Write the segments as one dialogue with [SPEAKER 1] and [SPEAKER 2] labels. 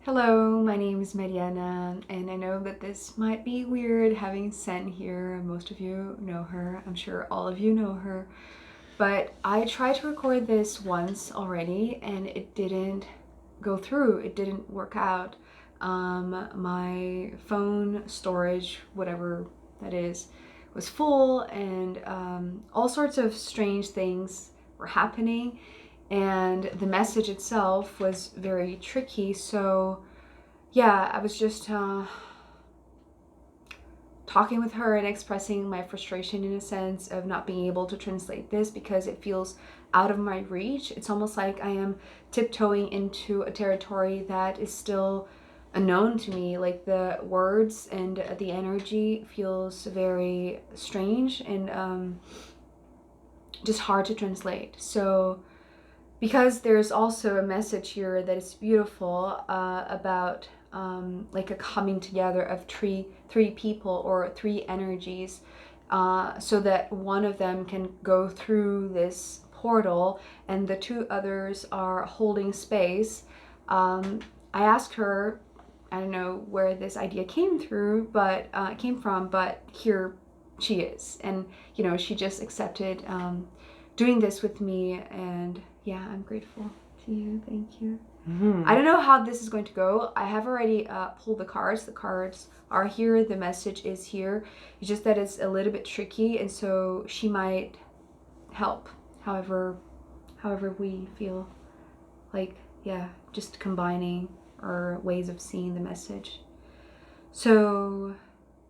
[SPEAKER 1] Hello, my name is Mariana, and I know that this might be weird having Sen here. Most of you know her. I'm sure all of you know her. But I tried to record this once already, and it didn't go through. It didn't work out. My phone storage, whatever that is, was full, and all sorts of strange things were happening, and the message itself was very tricky. So yeah, I was just talking with her and expressing my frustration in a sense of not being able to translate this because it feels out of my reach. It's almost like I am tiptoeing into a territory that is still unknown to me. Like the words and the energy feels very strange and just hard to translate. So because there's also a message here that is beautiful about like a coming together of three people or three energies, so that one of them can go through this portal and the two others are holding space. I asked her, I don't know where this idea came through, but came from, but here she is, and she just accepted doing this with me, and yeah, I'm grateful to you. Thank you. I don't know how this is going to go. I have already pulled the cards. The cards are here. The message is here. It's just that it's a little bit tricky, and so she might help however we feel like, yeah, just combining our ways of seeing the message. So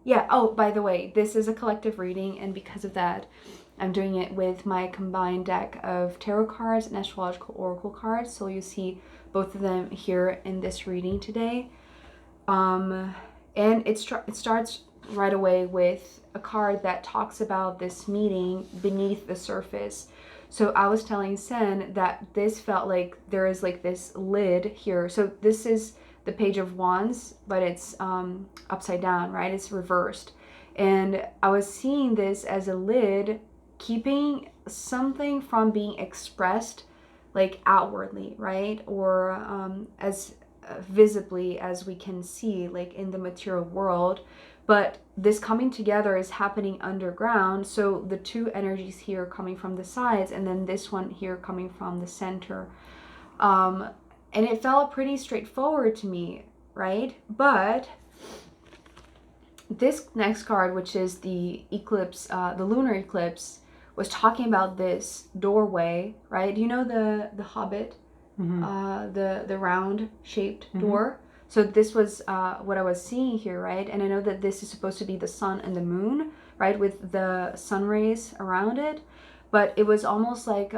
[SPEAKER 1] yeah, oh, by the way, this is a collective reading, and because of that, I'm doing it with my combined deck of tarot cards and astrological oracle cards. So you see both of them here in this reading today. And it starts right away with a card that talks about this meeting beneath the surface. So I was telling Sen that this felt like there is like this lid here. So this is the Page of Wands, but it's upside down, right? It's reversed. And I was seeing this as a lid keeping something from being expressed like outwardly, right? Or as visibly as we can see like in the material world. But this coming together is happening underground. So the two energies here coming from the sides, and then this one here coming from the center. And it felt pretty straightforward to me, right? But this next card, which is the eclipse, the lunar eclipse, was talking about this doorway, right? You know the Hobbit, the round shaped door. So this was what I was seeing here, right? And I know that this is supposed to be the sun and the moon, right, with the sun rays around it. But it was almost like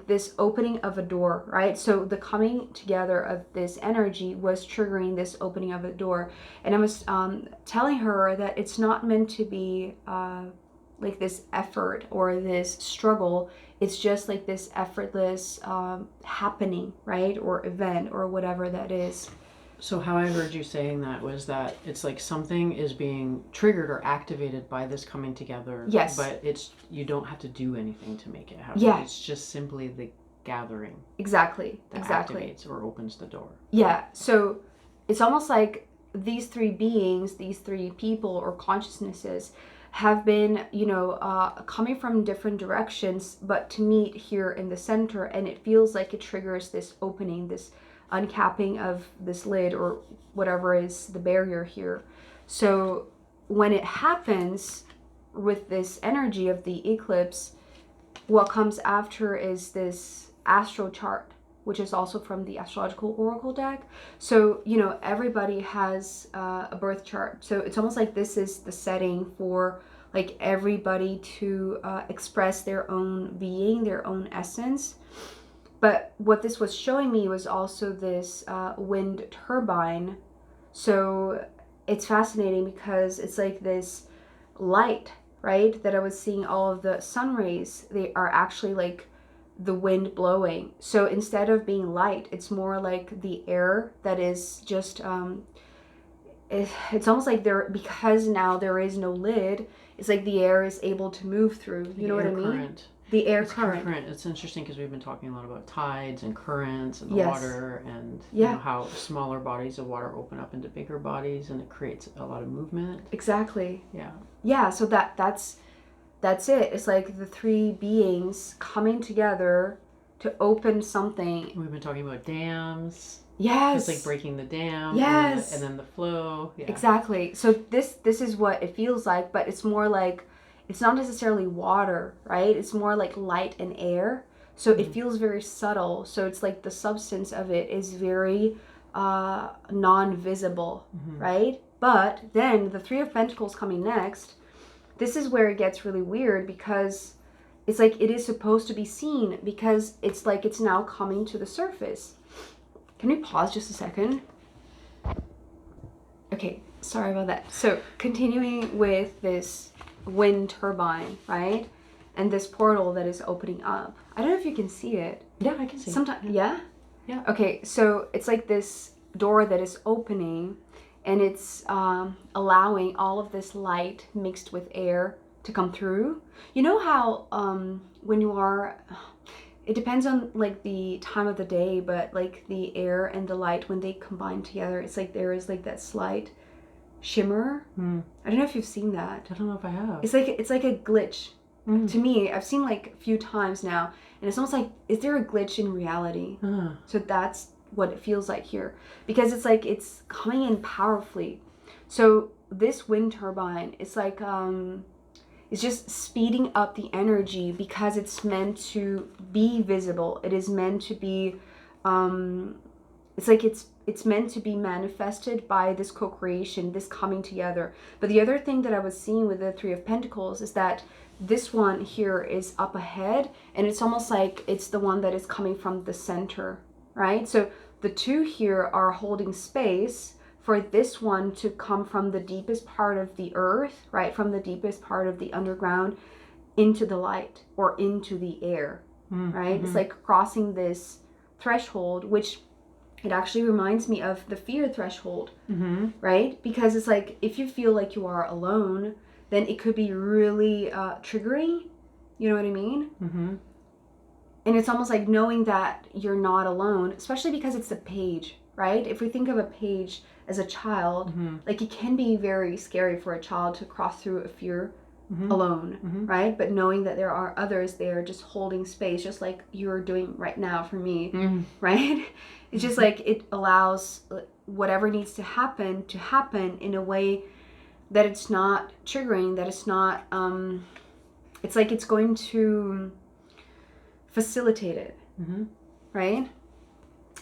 [SPEAKER 1] this opening of a door, right? So the coming together of this energy was triggering this opening of a door. And I was telling her that it's not meant to be like this effort or this struggle. It's just like this effortless happening, right? Or event or whatever that is.
[SPEAKER 2] So how I heard you saying that was that it's like something is being triggered or activated by this coming together.
[SPEAKER 1] Yes.
[SPEAKER 2] But you don't have to do anything to make it happen.
[SPEAKER 1] Yeah.
[SPEAKER 2] It's just simply the gathering.
[SPEAKER 1] Exactly.
[SPEAKER 2] That
[SPEAKER 1] exactly.
[SPEAKER 2] activates or opens the door.
[SPEAKER 1] Yeah. So it's almost like these three beings, these three people or consciousnesses have been, coming from different directions, but to meet here in the center, and it feels like it triggers this opening, this uncapping of this lid or whatever is the barrier here. So when it happens with this energy of the eclipse, what comes after is this astro chart, which is also from the Astrological Oracle deck. So, everybody has a birth chart. So it's almost like this is the setting for like everybody to express their own being, their own essence. But what this was showing me was also this wind turbine. So it's fascinating because it's like this light, right? That I was seeing all of the sun rays, they are actually like the wind blowing. So instead of being light, it's more like the air that is just, it's almost like because now there is no lid, it's like the air is able to move through. You know what I mean?
[SPEAKER 2] Current.
[SPEAKER 1] the air
[SPEAKER 2] It's
[SPEAKER 1] current.
[SPEAKER 2] It's interesting because we've been talking a lot about tides and currents and the
[SPEAKER 1] Yes.
[SPEAKER 2] water and
[SPEAKER 1] Yeah.
[SPEAKER 2] you know, how smaller bodies of water open up into bigger bodies and it creates a lot of movement.
[SPEAKER 1] Exactly.
[SPEAKER 2] Yeah.
[SPEAKER 1] Yeah, so that's it. It's like the three beings coming together to open something.
[SPEAKER 2] We've been talking about dams.
[SPEAKER 1] Yes.
[SPEAKER 2] It's like breaking the dam.
[SPEAKER 1] Yes.
[SPEAKER 2] And then the flow. Yeah.
[SPEAKER 1] Exactly. So this is what it feels like, but it's more like, it's not necessarily water, right? It's more like light and air. So it feels very subtle. So it's like the substance of it is very non-visible, right? But then the Three of Pentacles coming next, this is where it gets really weird because it's like it is supposed to be seen because it's like it's now coming to the surface. Can we pause just a second? Okay, sorry about that. So continuing with this wind turbine, right? And this portal that is opening up. I don't know if you can see it.
[SPEAKER 2] Yeah, I can see
[SPEAKER 1] Sometimes, yeah?
[SPEAKER 2] Yeah.
[SPEAKER 1] Okay, so it's like this door that is opening and it's allowing all of this light mixed with air to come through. You know how when you are, it depends on like the time of the day, but like the air and the light, when they combine together, it's like there is like that slight shimmer. I don't know if you've seen that.
[SPEAKER 2] I don't know if I have.
[SPEAKER 1] It's like a glitch. To me, I've seen like a few times now, and it's almost like, is there a glitch in reality? So that's what it feels like here, because it's like it's coming in powerfully. So this wind turbine, it's like it's just speeding up the energy because it's meant to be visible. It is meant to be it's like it's meant to be manifested by this co-creation, this coming together. But the other thing that I was seeing with the Three of Pentacles is that this one here is up ahead, and it's almost like it's the one that is coming from the center, right? So the two here are holding space for this one to come from the deepest part of the earth, right? From the deepest part of the underground into the light or into the air, right? It's like crossing this threshold, which it actually reminds me of the fear threshold, right? Because it's like, if you feel like you are alone, then it could be really triggering. You know what I mean? And it's almost like knowing that you're not alone, especially because it's a page, right? If we think of a page as a child, like it can be very scary for a child to cross through a fear alone, right? But knowing that there are others there just holding space, just like you're doing right now for me, right? It's just like it allows whatever needs to happen in a way that it's not triggering, that it's not, it's like it's going to facilitate it, right?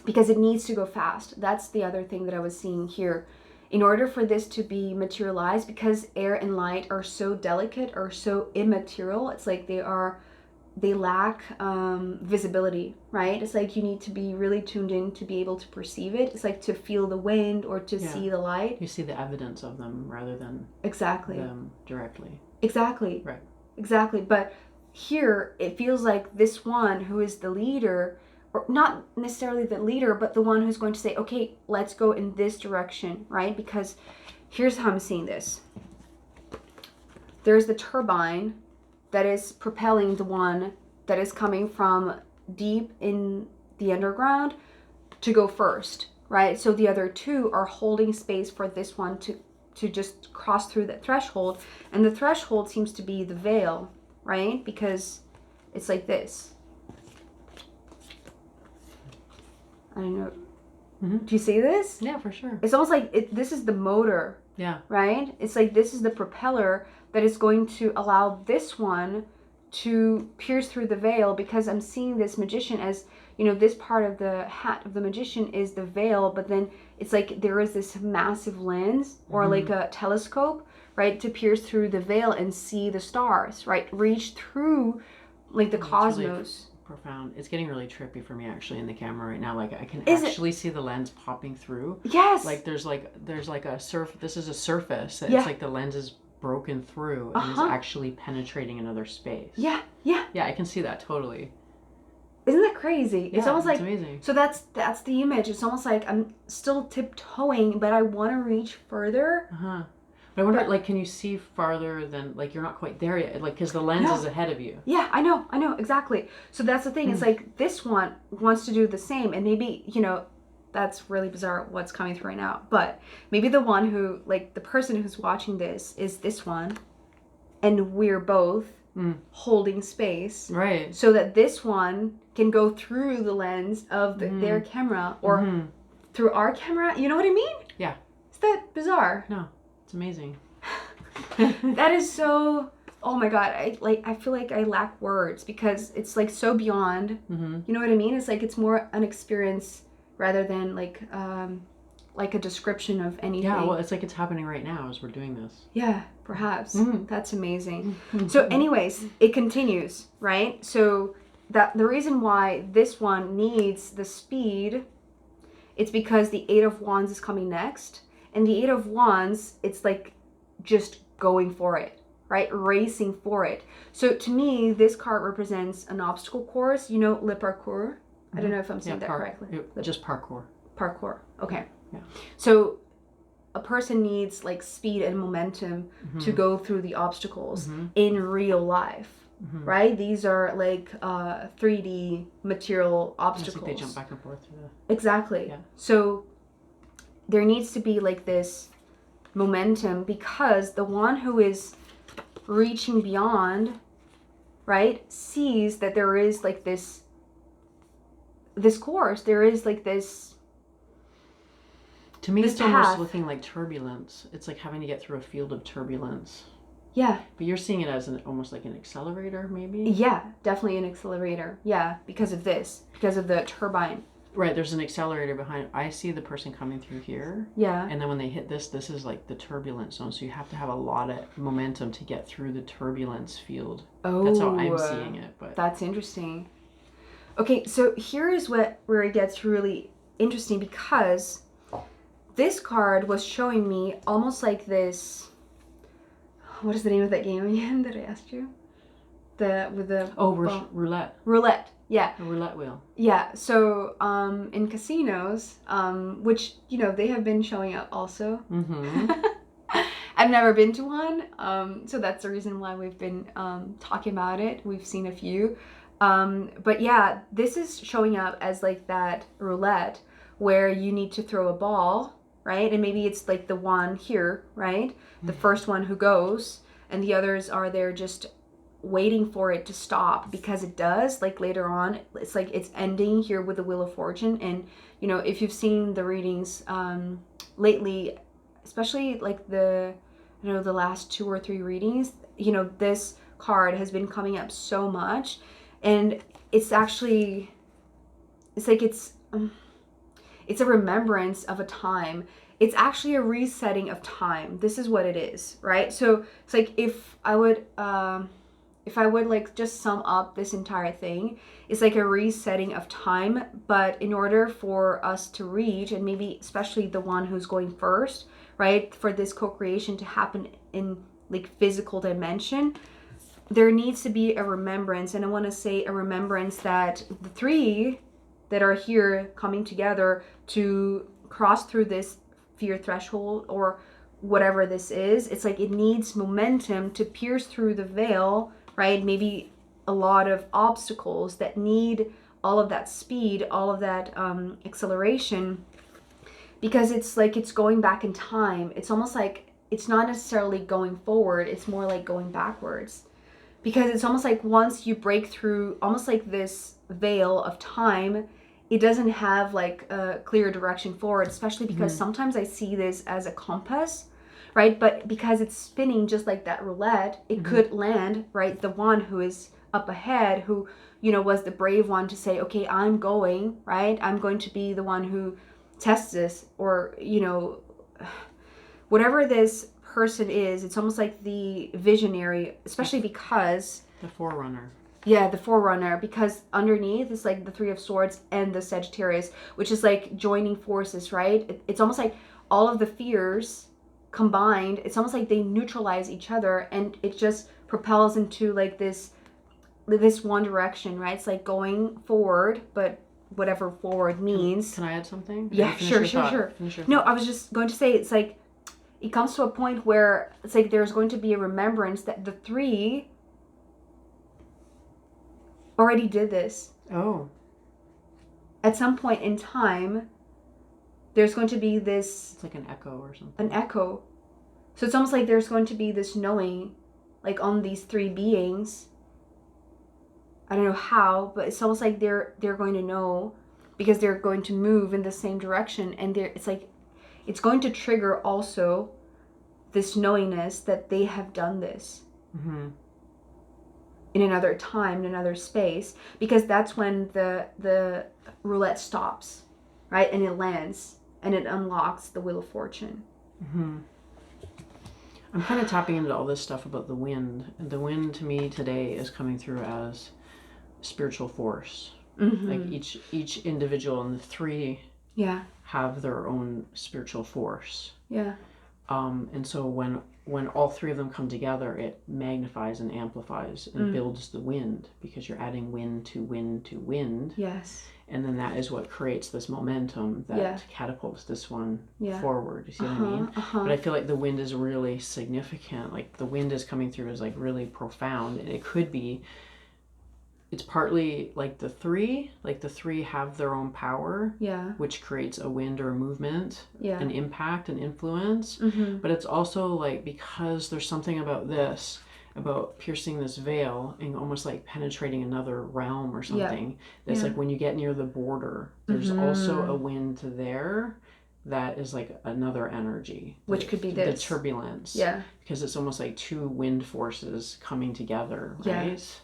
[SPEAKER 1] Because it needs to go fast. That's the other thing that I was seeing here. In order for this to be materialized, because air and light are so delicate or so immaterial, it's like they lack visibility, right? It's like you need to be really tuned in to be able to perceive it. It's like to feel the wind or to see the light.
[SPEAKER 2] You see the evidence of them rather than them directly.
[SPEAKER 1] Exactly.
[SPEAKER 2] Right.
[SPEAKER 1] Exactly. But here it feels like this one who is the leader, or not necessarily the leader, but the one who's going to say, okay, let's go in this direction, right? Because here's how I'm seeing this. There's the turbine that is propelling the one that is coming from deep in the underground to go first, right? So the other two are holding space for this one to just cross through that threshold. And the threshold seems to be the veil, right? Because it's like this. I don't know. Do you see this?
[SPEAKER 2] Yeah, for sure.
[SPEAKER 1] It's almost like this is the motor.
[SPEAKER 2] Yeah.
[SPEAKER 1] Right? It's like this is the propeller that is going to allow this one to pierce through the veil, because I'm seeing this magician as, you know, this part of the hat of the magician is the veil, but then it's like there is this massive lens or like a telescope, right, to pierce through the veil and see the stars, right? Reach through like the cosmos.
[SPEAKER 2] Really profound. It's getting really trippy for me actually in the camera right now. Like I can
[SPEAKER 1] actually
[SPEAKER 2] see the lens popping through.
[SPEAKER 1] Yes.
[SPEAKER 2] Like there's like a this is a surface that it's like the lens is broken through and is actually penetrating another space.
[SPEAKER 1] Yeah,
[SPEAKER 2] I can see that totally.
[SPEAKER 1] Isn't that crazy?
[SPEAKER 2] Yeah,
[SPEAKER 1] it's almost like
[SPEAKER 2] amazing.
[SPEAKER 1] So that's the image. It's almost like I'm still tiptoeing, but I want to reach further.
[SPEAKER 2] But I wonder, like, can you see farther than, like, you're not quite there yet? Like, because the lens is ahead of you.
[SPEAKER 1] Yeah, I know, exactly. So that's the thing. It's like this one wants to do the same, and maybe, you know, that's really bizarre what's coming through right now. But maybe the one who, like, the person who's watching this is this one, and we're both holding space.
[SPEAKER 2] Right.
[SPEAKER 1] So that this one can go through the lens of their camera or through our camera. You know what I mean?
[SPEAKER 2] Yeah.
[SPEAKER 1] Is that bizarre?
[SPEAKER 2] No, it's amazing.
[SPEAKER 1] That is so... Oh my God, I feel like I lack words because it's like so beyond. You know what I mean? It's like it's more an experience rather than like a description of anything.
[SPEAKER 2] Yeah, well, it's like it's happening right now as we're doing this.
[SPEAKER 1] Yeah, perhaps. That's amazing. So anyways, it continues, right? So that the reason why this one needs the speed, it's because the Eight of Wands is coming next. And the Eight of Wands, it's like just going for it. Right? Racing for it. So to me, this card represents an obstacle course. You know, le parcours. I don't know if I'm saying that correctly.
[SPEAKER 2] Just parkour.
[SPEAKER 1] Parkour. Okay.
[SPEAKER 2] Yeah.
[SPEAKER 1] So a person needs like speed and momentum to go through the obstacles in real life. Right? These are like 3D material obstacles.
[SPEAKER 2] Like they jump back and forth through
[SPEAKER 1] Exactly.
[SPEAKER 2] Yeah.
[SPEAKER 1] So there needs to be like this momentum because the one who is reaching beyond, right, sees that there is like this course, there is like this,
[SPEAKER 2] to me,
[SPEAKER 1] this
[SPEAKER 2] it's
[SPEAKER 1] path.
[SPEAKER 2] almost looking like turbulence. It's like having to get through a field of turbulence.
[SPEAKER 1] Yeah.
[SPEAKER 2] But you're seeing it as almost like an accelerator, maybe?
[SPEAKER 1] Yeah, definitely an accelerator. Yeah, because of the turbine.
[SPEAKER 2] Right, there's an accelerator behind. I see the person coming through here.
[SPEAKER 1] Yeah.
[SPEAKER 2] And then when they hit this is like the turbulence zone. So you have to have a lot of momentum to get through the turbulence field.
[SPEAKER 1] Oh.
[SPEAKER 2] That's how I'm seeing it. But
[SPEAKER 1] that's interesting. Okay, so here is where it gets really interesting because this card was showing me almost like this. What is the name of that game again that I asked you?
[SPEAKER 2] Roulette.
[SPEAKER 1] Roulette. Yeah.
[SPEAKER 2] A roulette wheel.
[SPEAKER 1] Yeah. So in casinos, which, you know, they have been showing up also. I've never been to one. So that's the reason why we've been talking about it. We've seen a few. But yeah, this is showing up as like that roulette where you need to throw a ball, right? And maybe it's like the one here, right? The first one who goes, and the others are there just waiting for it to stop because it does. Like later on, it's like it's ending here with the Wheel of Fortune. And you know, if you've seen the readings lately, especially like the last 2 or 3 readings, you know, this card has been coming up so much, and it's actually, it's like it's a remembrance of a time. It's actually a resetting of time. This is what it is, right? So it's like if I would like just sum up this entire thing, it's like a resetting of time. But in order for us to reach, and maybe especially the one who's going first, right, for this co-creation to happen in like physical dimension, there needs to be a remembrance. And I want to say a remembrance that the 3 that are here coming together to cross through this fear threshold or whatever this is, it's like it needs momentum to pierce through the veil, right? Maybe a lot of obstacles that need all of that speed, all of that acceleration, because it's like it's going back in time. It's almost like it's not necessarily going forward, it's more like going backwards. Because it's almost like once you break through almost like this veil of time, it doesn't have like a clear direction forward, especially because sometimes I see this as a compass, right? But because it's spinning just like that roulette, it could land, right? The one who is up ahead, who, you know, was the brave one to say, okay, I'm going, right? I'm going to be the one who tests this, or, you know, whatever this person is, it's almost like the visionary, especially because...
[SPEAKER 2] The forerunner.
[SPEAKER 1] Yeah, the forerunner, because underneath is like the 3 of Swords and the Sagittarius, which is like joining forces, right? It's almost like all of the fears combined, it's almost like they neutralize each other, and it just propels into like this one direction, right? It's like going forward, but whatever forward means.
[SPEAKER 2] Can I add something?
[SPEAKER 1] Yeah, sure. No, I was just going to say, it's like it comes to a point where it's like there's going to be a remembrance that the three already did this.
[SPEAKER 2] Oh.
[SPEAKER 1] At some point in time, there's going to be this...
[SPEAKER 2] It's like an echo or something.
[SPEAKER 1] An echo. So it's almost like there's going to be this knowing, like on these three beings. I don't know how, but it's almost like they're going to know because they're going to move in the same direction, and it's like it's going to trigger also this knowingness that they have done this in another time, in another space, because that's when the roulette stops, right, and it lands and it unlocks the Wheel of Fortune.
[SPEAKER 2] I'm kind of tapping into all this stuff about the wind, and the wind to me today is coming through as spiritual force. Like each individual, and the three have their own spiritual force. And so when all three of them come together, it magnifies and amplifies and builds the wind, because you're adding wind to wind to wind.
[SPEAKER 1] Yes.
[SPEAKER 2] And then that is what creates this momentum that catapults this one forward. You see what I mean? But I feel like the wind is really significant. Like the wind is coming through as like really profound, and it could be, it's partly like the three have their own power, which creates a wind or a movement, an impact, an influence. But it's also like, because there's something about this, about piercing this veil and almost like penetrating another realm or something. That's like when you get near the border, there's also a wind there that is like another energy,
[SPEAKER 1] which could be this,
[SPEAKER 2] the turbulence, because it's almost like two wind forces coming together, right?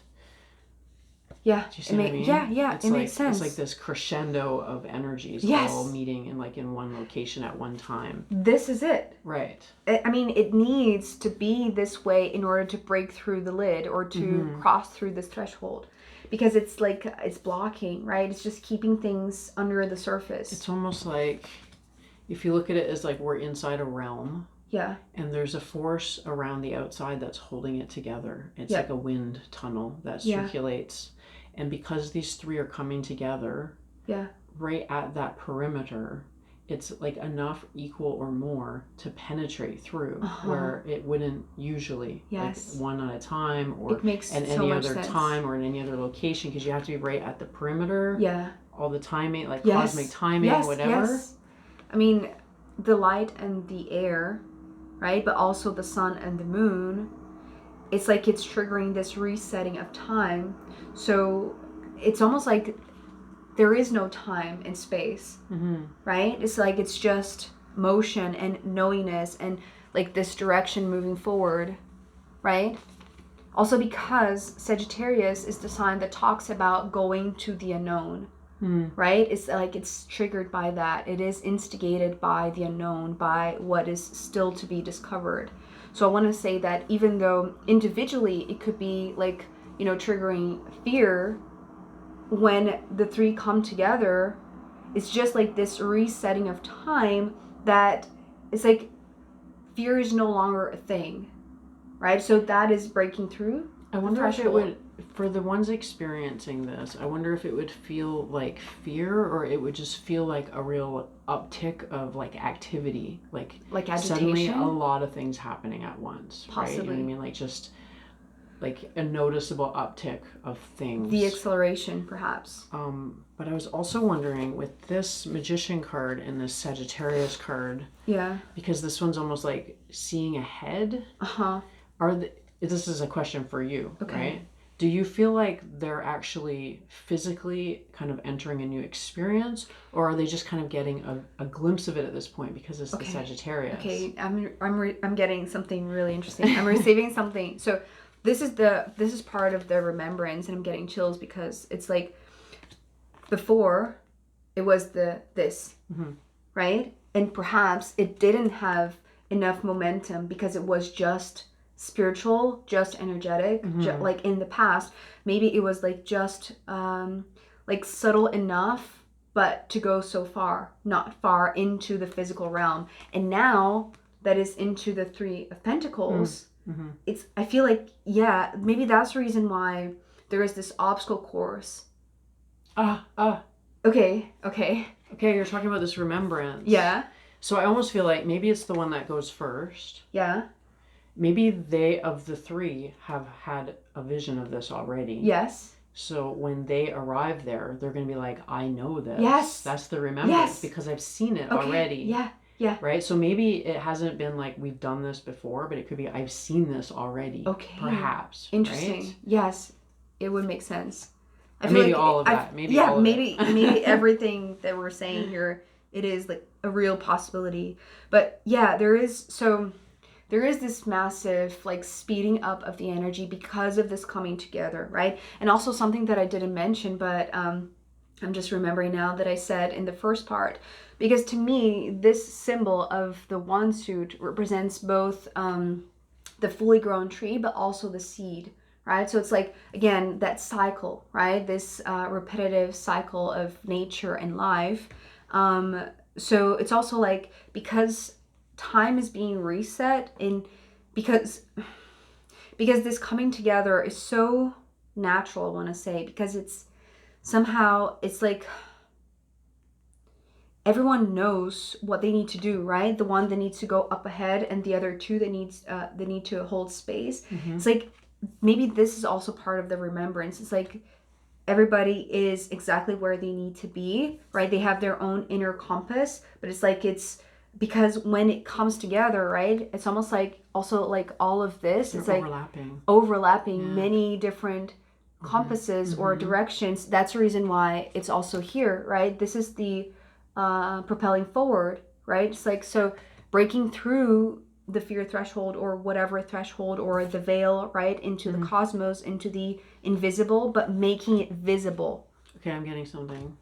[SPEAKER 1] Yeah,
[SPEAKER 2] do you see what I mean?
[SPEAKER 1] It makes sense.
[SPEAKER 2] It's like this crescendo of energies all meeting in one location at one time.
[SPEAKER 1] This is it.
[SPEAKER 2] Right.
[SPEAKER 1] I mean, it needs to be this way in order to break through the lid or to cross through this threshold. Because it's like, it's blocking, right? It's just keeping things under the surface.
[SPEAKER 2] It's almost like, if you look at it as like we're inside a realm. And there's a force around the outside that's holding it together. It's like a wind tunnel that circulates. And because these three are coming together, right at that perimeter, it's like enough, equal or more, to penetrate through where it wouldn't usually, like one at a time, or
[SPEAKER 1] it makes
[SPEAKER 2] at
[SPEAKER 1] so
[SPEAKER 2] any
[SPEAKER 1] much
[SPEAKER 2] other
[SPEAKER 1] sense.
[SPEAKER 2] time, or in any other location, because you have to be right at the perimeter. All the timing, like cosmic timing, whatever.
[SPEAKER 1] I mean, the light and the air, right? But also the sun and the moon. It's like it's triggering this resetting of time. So it's almost like there is no time and space, right? It's like it's just motion and knowingness and like this direction moving forward, right? Also because Sagittarius is the sign that talks about going to the unknown, right? It's like it's triggered by that. It is instigated by the unknown, by what is still to be discovered. So I want to say that even though individually it could be like, you know, triggering fear, when the three come together, it's just like this resetting of time that it's like fear is no longer a thing, right? So that is breaking through.
[SPEAKER 2] I wonder if it would, for the ones experiencing this, I wonder if it would feel like fear, or it would just feel like a real uptick of like activity, like
[SPEAKER 1] agitation?
[SPEAKER 2] Suddenly a lot of things happening at once.
[SPEAKER 1] Possibly.
[SPEAKER 2] Right? You know what I mean? Like just like a noticeable uptick of things.
[SPEAKER 1] The acceleration, perhaps.
[SPEAKER 2] But I was also wondering with this Magician card and this Sagittarius card, because this one's almost like seeing ahead. This is a question for you, right? Do you feel like they're actually physically kind of entering a new experience, or are they just kind of getting a glimpse of it at this point because it's the Sagittarius?
[SPEAKER 1] Okay, I'm getting something really interesting. I'm receiving something. So this is part of the remembrance, and I'm getting chills because it's like before it was this, right? And perhaps it didn't have enough momentum because it was just spiritual, just energetic, like in the past. Maybe it was like just like subtle enough, but to go so far, not far into the physical realm. And now that is into the Three of Pentacles, I feel like, maybe that's the reason why there is this obstacle course. Okay,
[SPEAKER 2] you're talking about this remembrance. So I almost feel like maybe it's the one that goes first.
[SPEAKER 1] Yeah.
[SPEAKER 2] Maybe they, of the three, have had a vision of this already.
[SPEAKER 1] Yes.
[SPEAKER 2] So when they arrive there, they're going to be like, I know this.
[SPEAKER 1] Yes.
[SPEAKER 2] That's the remembrance because I've seen it already.
[SPEAKER 1] Yeah. Yeah.
[SPEAKER 2] Right? So maybe it hasn't been like we've done this before, but it could be I've seen this already.
[SPEAKER 1] Okay.
[SPEAKER 2] Perhaps.
[SPEAKER 1] Interesting.
[SPEAKER 2] Right?
[SPEAKER 1] Yes. It would make sense.
[SPEAKER 2] I feel maybe like all of that. Maybe all of
[SPEAKER 1] maybe everything that we're saying here, it is like a real possibility. But yeah, there is this massive like speeding up of the energy because of this coming together, right? And also something that I didn't mention, but I'm just remembering now that I said in the first part, because to me, this symbol of the wand suit represents both the fully grown tree, but also the seed, right? So it's like, again, that cycle, right? This repetitive cycle of nature and life. So it's also like, because time is being reset, and because this coming together is so natural, I want to say, because it's somehow, it's like everyone knows what they need to do, right? The one that needs to go up ahead, and the other two that need to hold space. Mm-hmm. It's like maybe this is also part of the remembrance. It's like everybody is exactly where they need to be, right? They have their own inner compass, but it's like, it's because when it comes together, right, it's almost like also like all of this, it's like overlapping many different compasses or directions. That's the reason why it's also here, right? This is the propelling forward, right? It's like, so breaking through the fear threshold or whatever threshold or the veil, right, into the cosmos, into the invisible, but making it visible.
[SPEAKER 2] Okay, I'm getting something.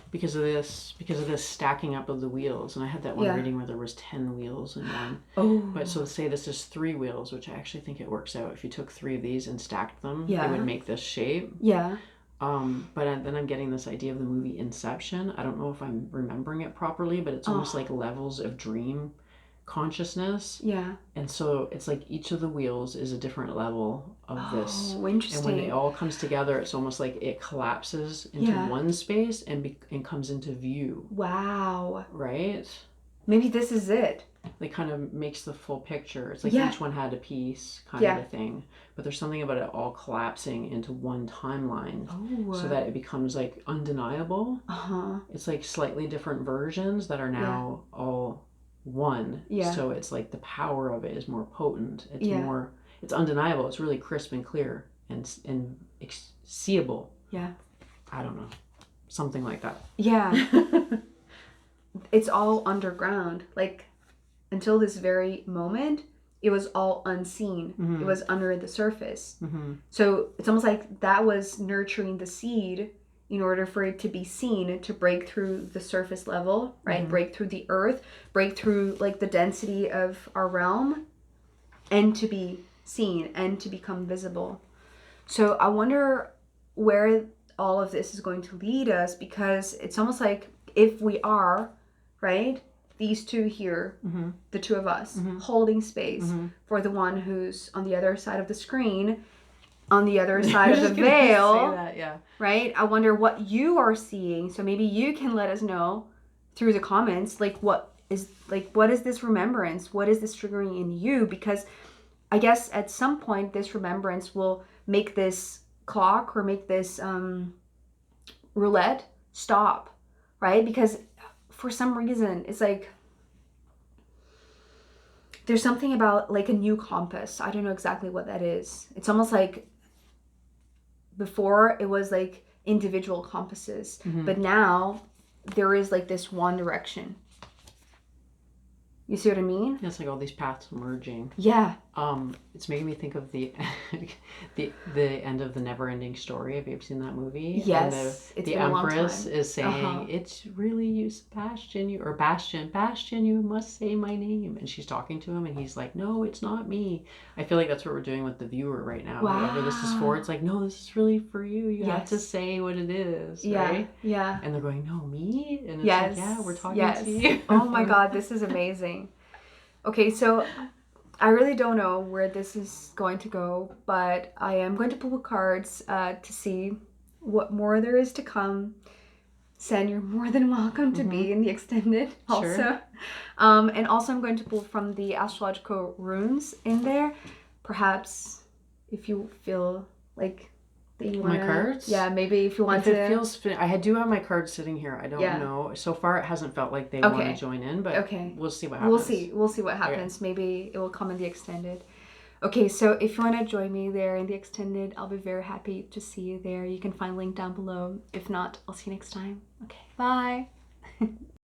[SPEAKER 2] Because of this stacking up of the wheels, and I had that one reading where there was 10 wheels in one. Oh. But so say this is 3 wheels, which I actually think it works out. If you took 3 of these and stacked them, it would make this shape.
[SPEAKER 1] Yeah.
[SPEAKER 2] But then I'm getting this idea of the movie Inception. I don't know if I'm remembering it properly, but it's almost like levels of dream consciousness.
[SPEAKER 1] Yeah.
[SPEAKER 2] And so it's like each of the wheels is a different level of this.
[SPEAKER 1] Oh, interesting.
[SPEAKER 2] And when it all comes together, it's almost like it collapses into one space and comes into view.
[SPEAKER 1] Wow.
[SPEAKER 2] Right?
[SPEAKER 1] Maybe this is it.
[SPEAKER 2] Like kind of makes the full picture. It's like each one had a piece kind of a thing. But there's something about it all collapsing into one timeline so that it becomes like undeniable. Uh-huh. It's like slightly different versions that are now all one. So it's like the power of it is more potent. It's more, it's undeniable. It's really crisp and clear and seeable.
[SPEAKER 1] Yeah.
[SPEAKER 2] I don't know. Something like that.
[SPEAKER 1] Yeah. It's all underground. Like, until this very moment, it was all unseen. Mm-hmm. It was under the surface. Mm-hmm. So it's almost like that was nurturing the seed in order for it to be seen, to break through the surface level, right? Mm-hmm. Break through the earth, break through like the density of our realm, and to be seen and to become visible. So I wonder where all of this is going to lead us, because it's almost like if we are, right, these two here, the two of us, holding space for the one who's on the other side of the screen, on the other side of the veil,
[SPEAKER 2] say that,
[SPEAKER 1] right? I wonder what you are seeing. So maybe you can let us know through the comments, like what is this remembrance? What is this triggering in you? Because I guess at some point this remembrance will make this clock or make this roulette stop, right? Because for some reason, it's like there's something about like a new compass. I don't know exactly what that is. It's almost like before it was like individual compasses, but now there is like this one direction. You see what I mean?
[SPEAKER 2] It's like all these paths merging.
[SPEAKER 1] Yeah.
[SPEAKER 2] It's making me think of the end of the Never-Ending Story. Have you ever seen that movie?
[SPEAKER 1] Yes.
[SPEAKER 2] And the Empress is saying, "It's really you, Sebastian, Bastian, you must say my name." And she's talking to him, and he's like, "No, it's not me." I feel like that's what we're doing with the viewer right now.
[SPEAKER 1] Wow.
[SPEAKER 2] Whoever this is for, it's like, no, this is really for you. You have to say what it is, right?
[SPEAKER 1] Yeah.
[SPEAKER 2] And they're going, "No, me?" And it's like, yeah, we're talking to you.
[SPEAKER 1] Oh my God, this is amazing. Okay, so I really don't know where this is going to go, but I am going to pull cards to see what more there is to come. Sen, you're more than welcome to be in the extended also.
[SPEAKER 2] Sure.
[SPEAKER 1] And also I'm going to pull from the astrological runes in there. Perhaps if you feel like that you want
[SPEAKER 2] my cards?
[SPEAKER 1] Yeah, maybe if you want
[SPEAKER 2] if it feels I do have my cards sitting here. I don't know. So far it hasn't felt like they want to join in, but we'll see what happens.
[SPEAKER 1] We'll see what happens. Maybe it will come in the extended. Okay, so if you want to join me there in the extended, I'll be very happy to see you there. You can find link down below. If not, I'll see you next time. Okay, bye.